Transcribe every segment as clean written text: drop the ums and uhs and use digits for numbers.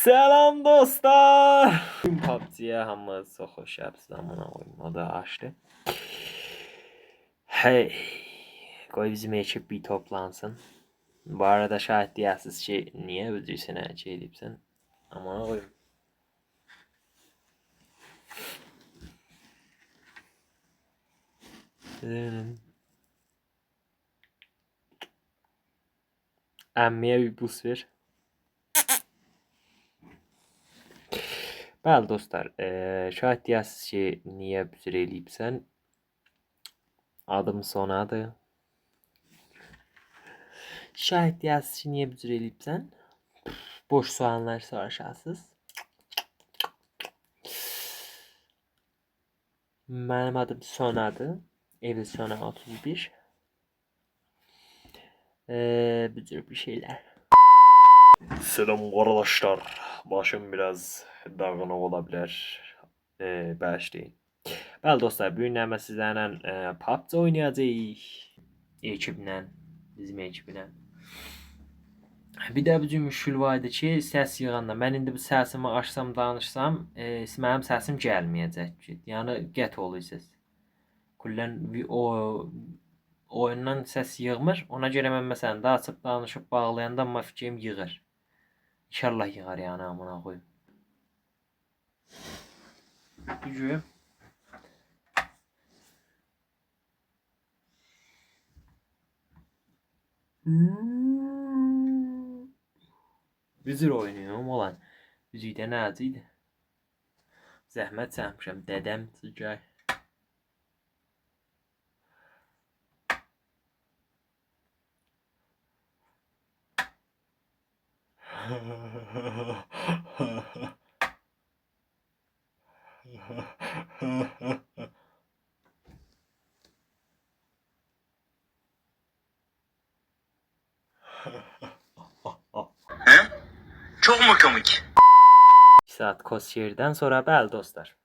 Selam dostlar. PUBG'ye hamınız çox xoş gəlibsiniz. Amına koyayım, o da açdı. Hey. Qoy bizim ekip bir toplansın. Bu arada şahit deyəsiniz ki, niyə özüsünə şey edibsən? Amına koyayım. Əmmiyə bir boost ver. Bəli dostlar, şahit deyəsiniz ki, niyə büzür eləyibsən? Adım Sonadır. Şahit deyəsiniz ki, niyə büzür eləyibsən? Boş suallar soruşasınız. Mənim adım Sonadır. Evi Sona 31. Bir tür bir şeyler. Selam arkadaşlar. Başım biraz dağınık olabilir. Bağışlayın. Bəli dostlar, bu gün mən sizlərlə PUBG oynayacağıq. Ekiblə, bizim ekiblə. Bir də bu gün müşkül var idi ki, səs yığanda mən indi bu səsimi açsam, danışsam, mənim səsim gəlməyəcək ki. Yəni qət olacaq. Kullən o oyundan səs yığmır. Ona görə mən məsələn daha açıb danışıb bağlayanda amma fikrim yığır. İnşallah yığar yəni amına koyayım. Gücü. Büzür oynuyorum olan. Büzüydə nə acıydı? Zəhmət çəkmişəm, dədəm sıcaq. Çok mu komik? 2 saat kosiyerdən sonra bəli dostlar.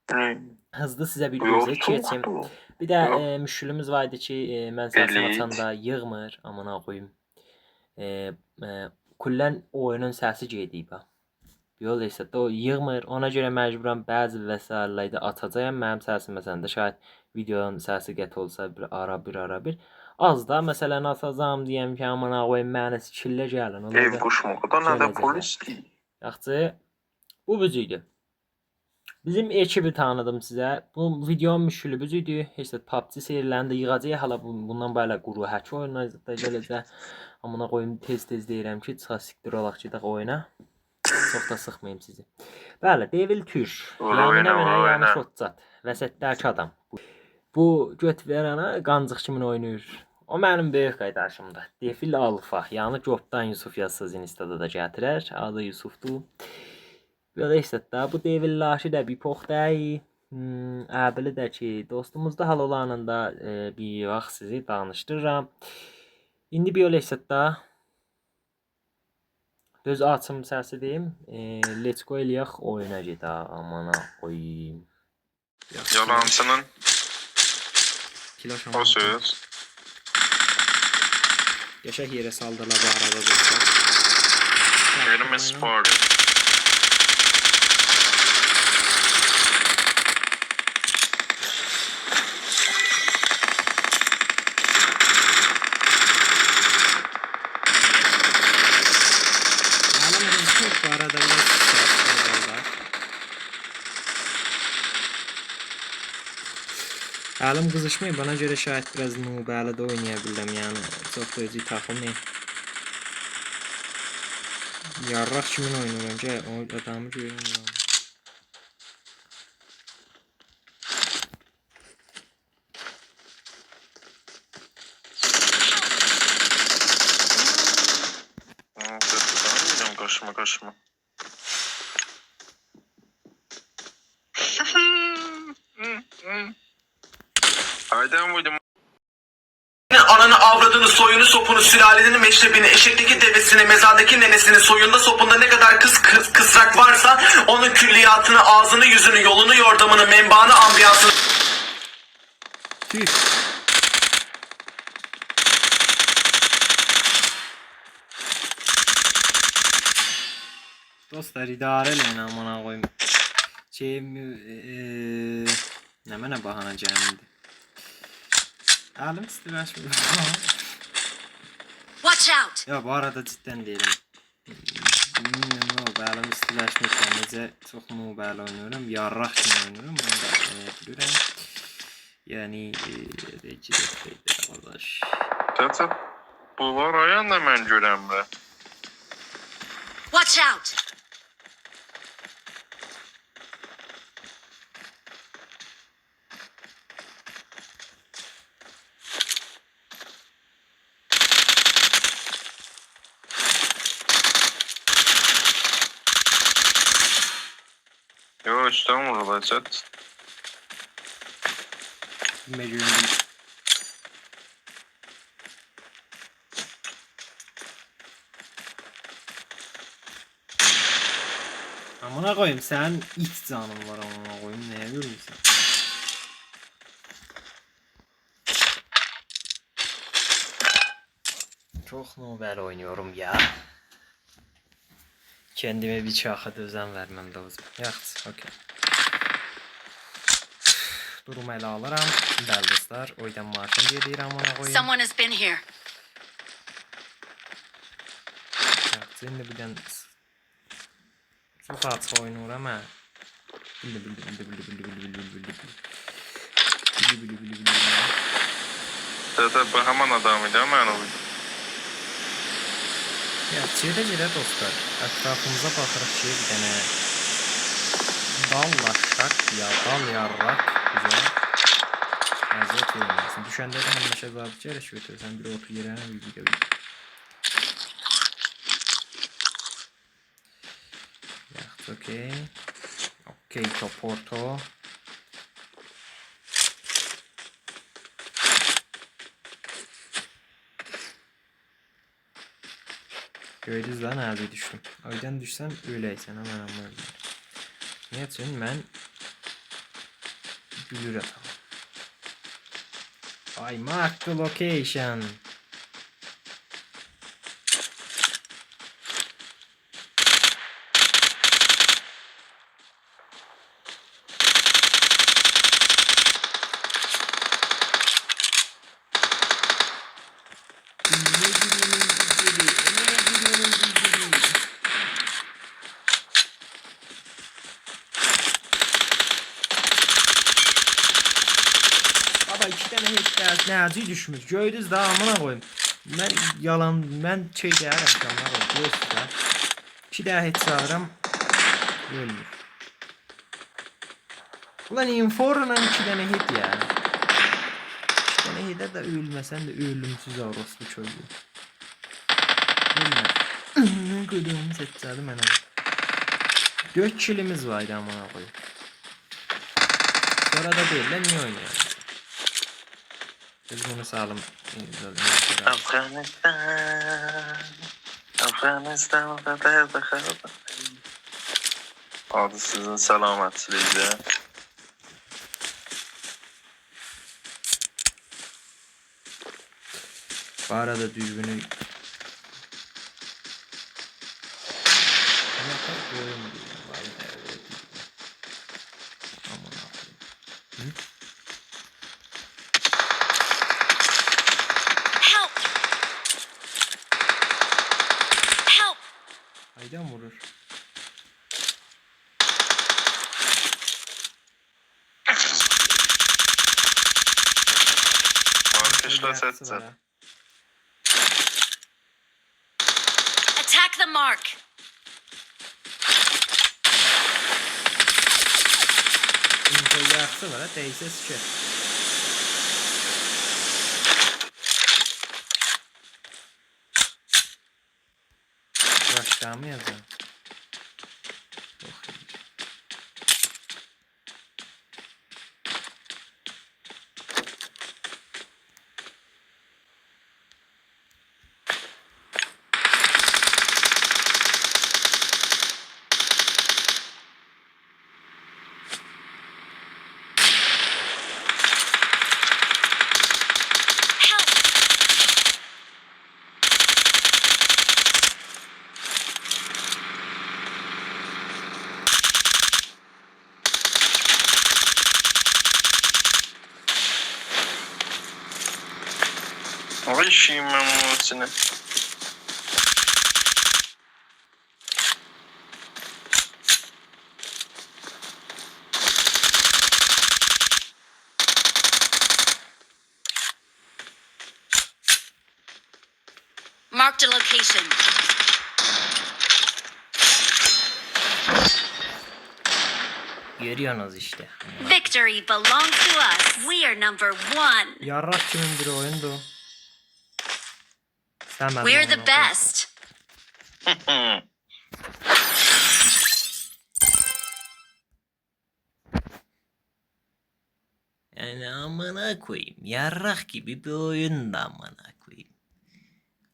Hızlı sizə bir özet keçim. Bir də müşkülümüz var idi ki, mən səsimi açanda yığmır, amına koyayım. Kullən oyunun səsi gedib ha. Yol isə o yığmır. Ona görə məcburan bəzi vəsaitləri atacağam. Mənim səsim məsələn də şayad videonun səsi qət olsa bir ara bir. Az da məsələn atacağam deyəm ki, amına koyayım mənə skillə gəlin. Ev kuşmu? O da neden polis değil? Yaxşı. Bu büzüydü. Bizim ekibi tanıdım sizə. Bu videonun müşkülü büzüydü. Heç də PUBG serilərində yığacağıq. Hala bundan belə quru hack oynayacaq da gələcək. Amına koyayım tez deyirəm ki, çıxaq siktir olaq gedək oyuna. Çox da sıxmayım sizi. Bəli, Devil Tür. Yəni şotçat. Vəsətdəki adam. Bu göt verənə qancıq kimin oynayır? O mənim böyük qardaşımdır. Devil Alfa. Yəni Jobdan Yusuf yazsız Instada da gətirər. Adı Yusufdur. Belə isə də bu Devil Laşı da bir poxtayı. Əbili də ki, dostumuzda hal olanında bir vaxt sizi danışdırıram. İndi belə isə də düz açım səsi deyim. Let's go eləyək oyuna gedək. Amana koyayım. Yalansının Kiloş o söz. Yaşa yerə saldılar bu arada dostlar. Benim spor. Bu arada Əlim qızışmıyor. Bana göre şayet biraz nubəli də oynaya bildim yani. Çox da özü takılmıyor. Yarraq kimin oynuyor önce? O adamı görüyorum. Kaşıma. Haydan buydum. Ananı avradını soyunu sopunu sülaleni meşrebini eşekteki devesini mezardaki nenesini soyunda sopunda ne kadar kısrak varsa onun külliyatını ağzını yüzünü yolunu yordamını menbaını ambiyansını Dostlar idare eləyin amına koyayım. Ne mənə bahana gəlmedi. Əlim stiləşmir. Watch out! Ya bu arada cidden değilim. Bilmiyorum, əlim stiləşmirkən necə çox mobile oynuyorum. Yarraq kimi oynuyorum. Bunu da bilirəm. Yani recidətdir qardaş. Tata, bunlar ayan da mən görəmdə. Watch out! Yo, üstdən vurulacaq. Mecburen. Amına koyayım sen it canın var amına koyayım neye görmüşsün? Çok nobel oynuyorum ya. Kendime bir çaxa düzen vermem lazım. Yaxşı, okey. Durumu ele alıram. Bəli dostlar, oydan marşım gedir amına koyayım. Someone has been here. Yaxşı, indi birdən çox açıq oynuram ha. Tata, bu həman adam idi, mən o idi. Ya çevrə dostlar, ətrafımıza baxırıq ki, bir dənə dallaşaq ya dal yarraq bizə əziyyət verməsin. Düşəndə də həmişə zabit gərək götürsən, bir otur yerənə bir video. Yaxşı, okey. Okey, toporto. Gördünüz lan abi düştüm. Oydan düşsem öyleysen hemen anlarım. Ne için ben gülür atalım. Ay mark the location. Baba iki tane hektar nəci düşmüş. Göydünüz də amına koyayım. Mən şey deyərəm canlar o göstər. İki daha heç çağıram. Ölmür. Ulan inforla iki tane hit ya. İki tane hitə də ölməsən də ölümsüz orospu çocuğu. Ölmür. Ne koyduğumu seçsədim mənə. 4 kilimiz var idi amına koyayım. Sonra da değil lan niye oynuyor? Biz bunu sağlam Afganistan, Afganistan, adı sizin salamətliyizə. Bu arada dürbünü Help! Help! Aydan vurur. Arkadaşlar sətsən. Attack the mark! Info yaxşı var ha, değilse sıçır. Başlığa mı yazalım? Help! düşeyim ben Muhsin'e. Marked a location. Görüyorsunuz işte. Victory belongs to us. We are number one. Yarrak kimin bir oyundu? İstemedim We're the amına koyayım. best. Yani amına koyayım. Yarrak gibi bir oyundu amına koyayım.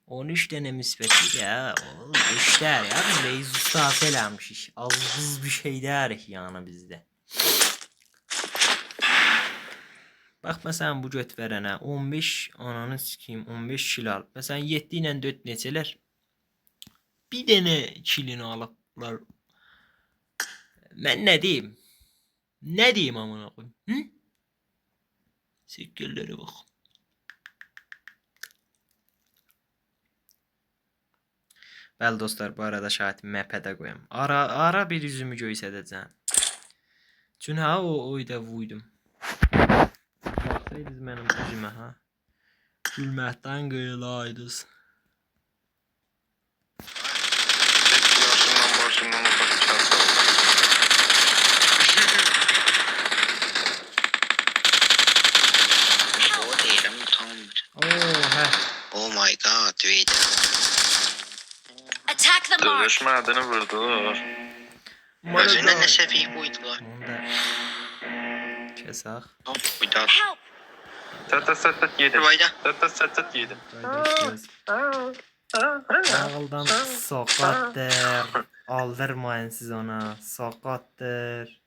13 tane müsbeti ya. Oğlum işler ya. Biz Reis Usta selammış iş. Az buz bir şey der yani bizde. Bak mesela bu göt verene 15 ananı sikeyim 15 kilo al. Mesela 7 ile 4 neçeler? Bir tane kilini alıplar. Ben ne diyeyim? Ne diyeyim amına koyayım? Hı? Sikirlere bak. Bəli dostlar, bu arada şahitimi map'e koyayım. Ara bir yüzümü göstərəcəm. Çünki ha o oyda vuydum. Baxsaydınız mənim yüzümə ha. Gülməkdən qıyılaydınız. Tek yaşından başından bakacağız. Ủa thì đóng thôn. Oo, hə. Oh my god, wait. Attack the mark. Dövüşmədini vurdular. Özüne ne sefih buydular. Onu da kəsək. Hop, uydan. Help. Tət yedim. Vayda. Tət yedim. Ağıldan soqatdır. Aldırmayın siz ona. Soqatdır.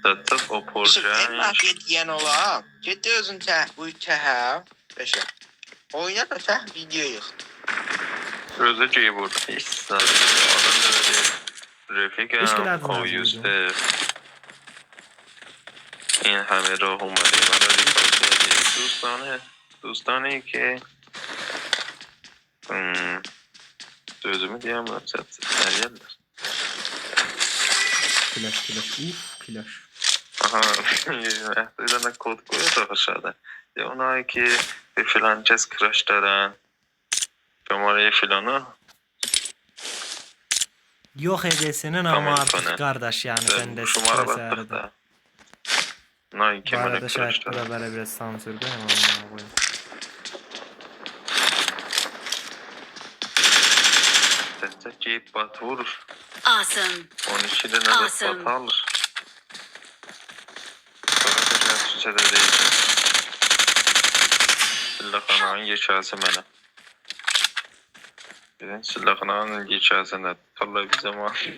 Tət o Yusuf, Porsche. en afiyet yiyen ola. Ciddi özün bu teha. Beşe. Oyna da sen videoyu. Özü şey vurdu. Hiç zaten. Adam da öyle. Teşkilatın Refika, o lazım Yusuf. این همه راه اومده من رو ریکارد دوستانه که sözümü diyemem seriyeller. Flash. Uf, flash. Aha, احتیاجا کد کوی شده یا اونایی که به فلان چیز کرش دارن شماره فلانو Yox edəsinin Tamam, amma artıq sonra. qardaş yəni sən də şumara stres baktık ərədə. da. Nay Bu kim arada öyle şahit kuruştu? bura belə biraz sansür qoyum amma qoyum. Tetse geyip bat vurur. Awesome. 12'de ne de Awesome. bat alır. Sonra da ben süsede değildim. Silahlanağın geçerse mənə. Bizim silahlanağın geçersine tutarlar bize var.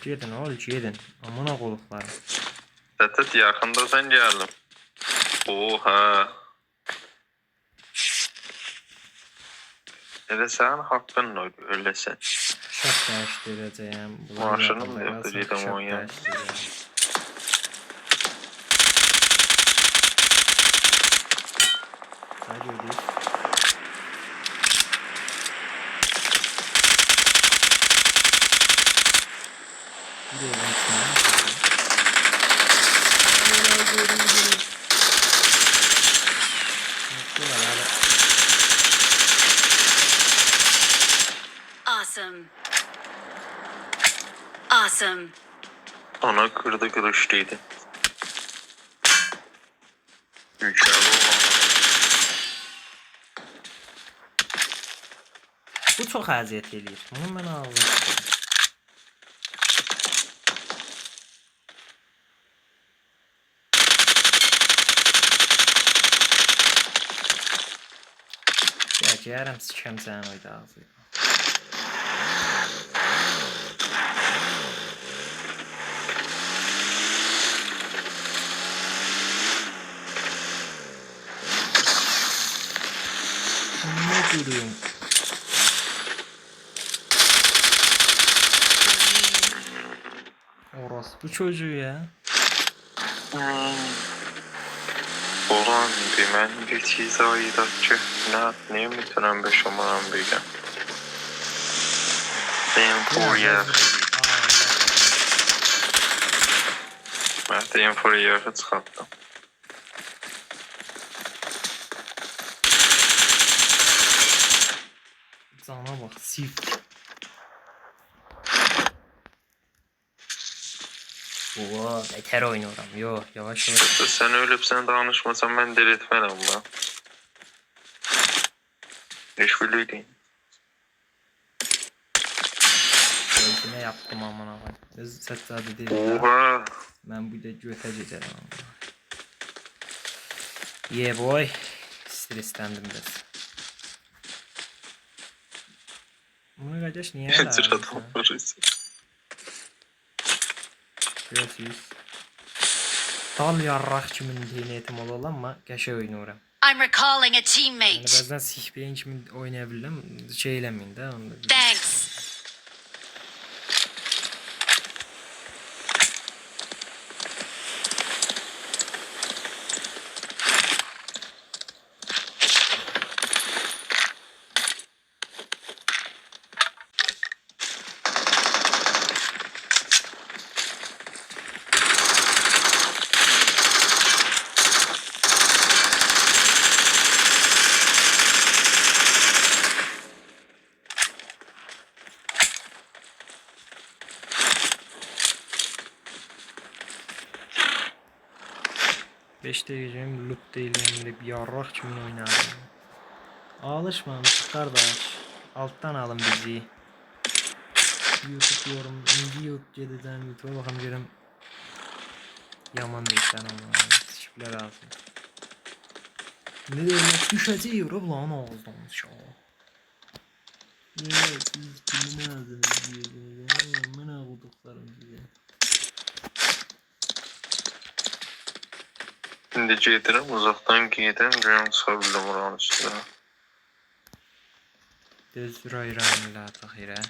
Gedin oğul, gedin. Amına qoluqlarım. Tete yakında sen geldim. Oha. Elə sənin haqqın öyle sen. Şap dəyişdirəcəyəm. Maşınım da yoxdur, gedim oynayam. Hadi ödəyik. Bir de evin içine. Awesome. Awesome. Ona kırdı kırıştıydı. Mükemmel olan. Bu çox əziyyət eləyir. Bunu mən ağzım tutuyorum. Gələcəyərəm sikəm sənin oyda ağzı. Ne duruyorum? Orası bu çocuğu ya. Ulan ben bir çiz aydaçı. Ne mütünen 5 aman beyden. Ben Fourier. Ben Fourier'ı çıxartdım. Cana bak, sif. Oo, beter oynuyorum. Yo, yavaş yavaş. Sen ölüp sen danışmasan ben delirtmem lan. Hiç biliyordun. Keyfine yaptım amına koyayım. Öz səccade değil. Oha. Ben bu da götə gedərəm. Yeah boy. Streslendim biraz. Bunu kardeş niye Enter verdin adam sen? varız. Görüyorsunuz. Dal yarraq kimi internetim olalı ama qəşəng oynuyorum. I'm recalling a Yani teammate. bazen sihbeyin kimi oynayabilirim. Şey eləməyin də. Onu da Thanks. Beş diyeceğim loop değil yani bir yarrak kimin oynarım. Alışmamışız kardeş. Alttan alın bizi. YouTube yorum, indi yok gedəcəm YouTube'a baxam görüm. Yaman deyirsən ama şiflər lazım. Ne demek düşəcək ora lan ağızdan şağı. Evet, siz kimin ağzınız diyorsunuz? Amına koduklarım size. Şimdi getirəm uzaqdan gedim görüm çıxabildim oranın üstünə. Düz rayranla taxirə.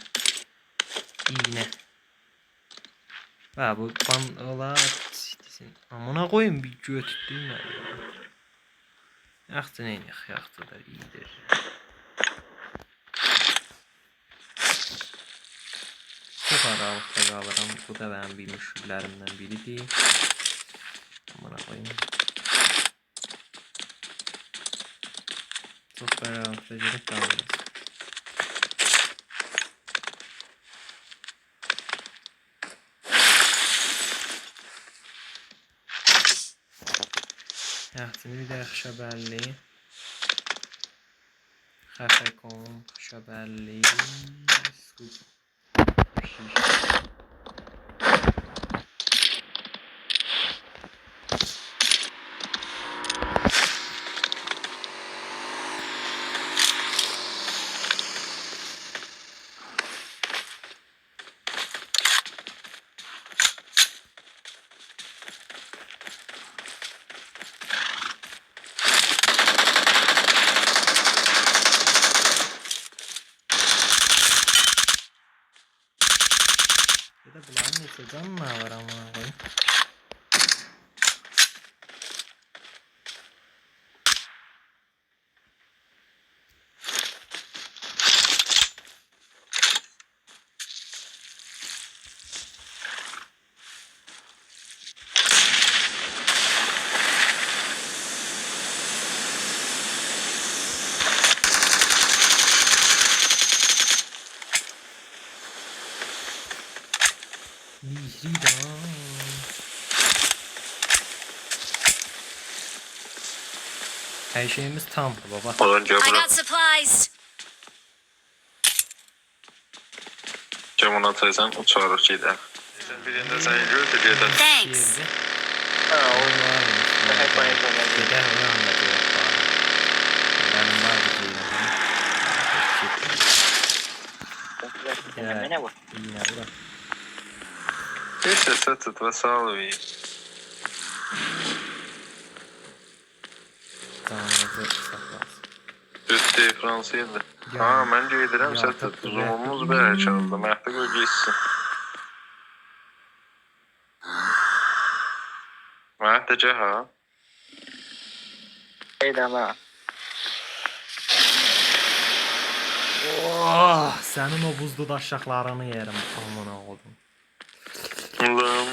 İğne. Ha bu ban ola sitsin. Amına koyun bir götürdün mü? Yaxşı neyini yaxşı da iyidir. Çok aralıqda qalıram. Bu da benim bir müşküllərimdən biridir. Amına koyun. Çok aralıqda gedib qalırız. Yaxşını bir də xəbərli. Xəfəkom xəbərli. Bir de bunların neçə canı var amına koyun. Mihriban. Her şeyimiz tam baba. Olanca I bırak. got supplies. Cam ona teyzen uçarıq gedər. Birində sən gördü gedər. Thanks. Yerdə. Ha, o Var. hep aynı konuda. Gedər onu anlatıyor bana. Benim var bir Dinleme ne bu? yine bırak. Bir səsə tut və sağ ol. Canınızı saklasın. Göstəyi Fransıydı. Ha, mən gedirəm sən tut. Zoomumuz belə çaldı. Məhdə qoy geçsin. Məhdə ha. Eləmə. Oh, sənin o buzlu daşşaqlarını yerim. Amına qoydum. Ulan.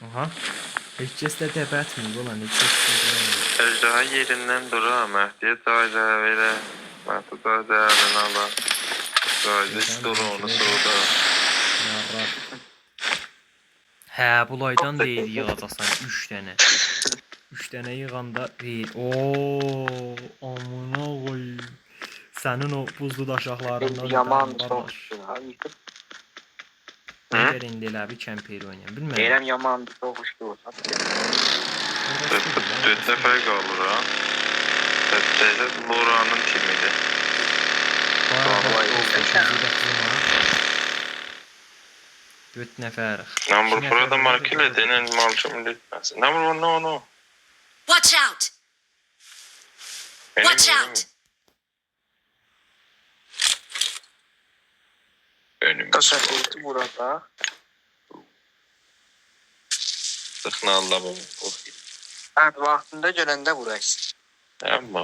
Aha. Heç kəs də dəbətmir ulan, heç kəs də. Ejderha yerindən durar. Məhdiyə dayda verə. Məhdi dayda əlini ala. Dayda isturu onu soğuda. Yarraq. Hə, bulaydan deyil yığacaqsan 3 dənə. 3 dənə yığanda deyil. Oo, amına qoy. Sənin o buzlu daşaqlarından Yaman qardaş. soğuşdur. Nəgər indi elə bir kempir oynayam, bilmirəm. Deyirəm yaman soğuşdur. 4 nəfər qalır ha. Təhdə Loranın timidir. Vay, 4 nəfər. Number 4'da markayla denen malçım lütfen. Number 1 no. Watch out! Watch out! Önüm. Təşəkkür burada. Sıxna Allah bu. Hə, vaxtında gələndə burası. Amma.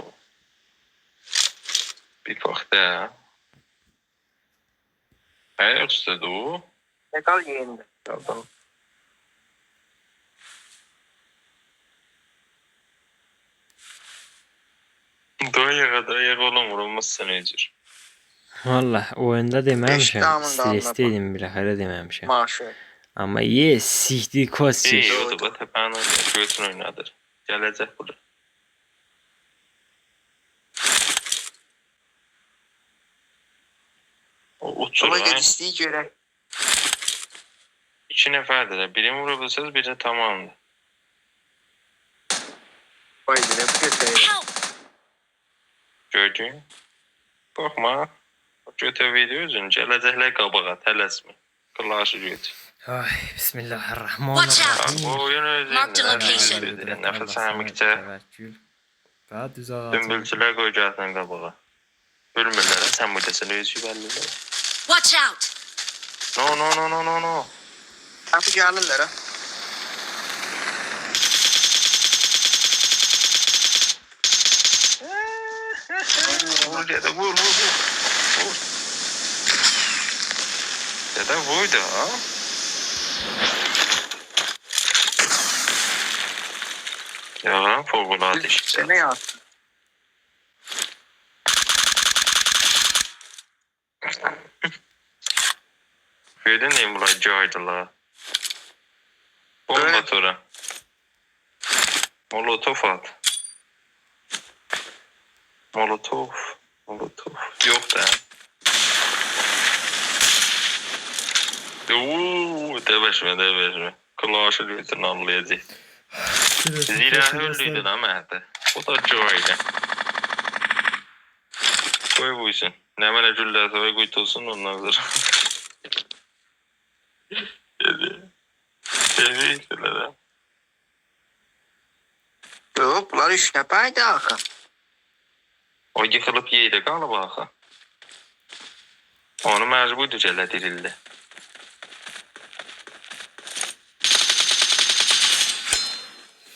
Bir vaxtda. Ayaq üstədir o. Ne kal yerinde. Tamam. Dayağa olan vurulmazsa necir? Valla oyunda deməmişəm. damında Stresdeydim bir hələ deməmişəm. Maaşı. Amma sikdi kosi. İyi oldu bu təpənin götün oynadır. Gələcək bura. O uçur Sola ha. gel isteği görək. 2 nəfərdir də. Birini vura bilsəz, birini tamamdır. Vay be, bu götürək. Help! Gördün? Baxma. Götür video özün. Gələcəklər qabağa. Tələsmə. Qılaşı götür. Ay, Watch bismillahirrahmanirrahim. Bu oyun Mark the özündə. location. Nəfəs əmikcə. Və düz ağacı. Dümbülçülər qoy gəlsən qabağa. Ölmürlər ha. Sən müddəsən özü bəllidir. Watch out! No. Ha, bu gəlirlər ha. Vur ya da vur. Ya da vur da ha. Ya fövqəladə işdir. Ne yazsın? Gördün neyim bunlar caydılar. Bomba Evet. tora. Molotov at. Molotov. Yok da. Debeşme. Kılaşı lütfen anlayacak. Zira öldüydü lan Mehdi. O da caydı. Koy buysun. Ne mənə güllər sonra qoytulsun ondan sonra. Dedi. Yok, bunlar 3 nəfərdir axı. O yıxılıb yeydə qalıb axı. Onu məcburdur gələ dirildi.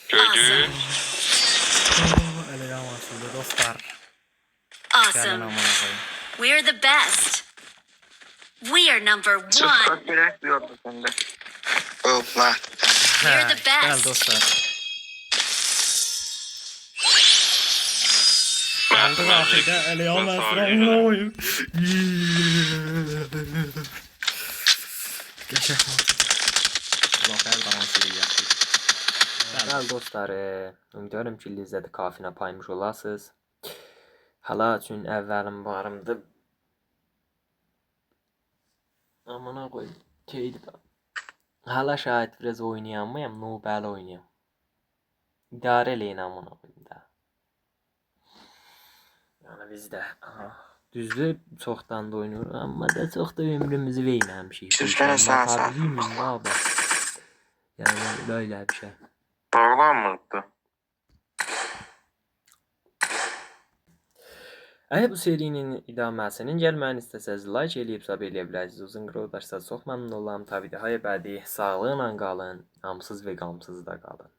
Gördün? Elə yamansındı dostlar. Gəlin Awesome. amına qoyun. We're the best. We are number one. Çıxaq görək bir oldu səndə. Yok lan. We're the Gəl best. dostlar. Aldık axıda elə yamansın amına qoyun. Geçək. Zafer dansıyla yaptık. Bəli dostlar, ümidvarım ki, Lizzəti kafinə paymış olasınız. Hala üçün əvvəlim varımdı. Amına qoyum, keydi də. Hala şahid biraz oynayamayam, Nobel oynayam. İdarə eləyin amına qoyum da. Yəni biz də, düzdür, çoxdan da oynuyoruz, amma da çox da ömrümüzü verməmişik. Sürüşkənə sən. Bilməm baba. Yəni böyle bir şey. Bağlanmırdı. Əgər bu serinin idaməsinin gəlməyini istəsəz, like eləyib sab eləyə bilərsiniz. Uzun qırıldarsa çox məmnun olam. Tabii daha bədi, sağlıqla qalın, namsız və qamsız da qalın.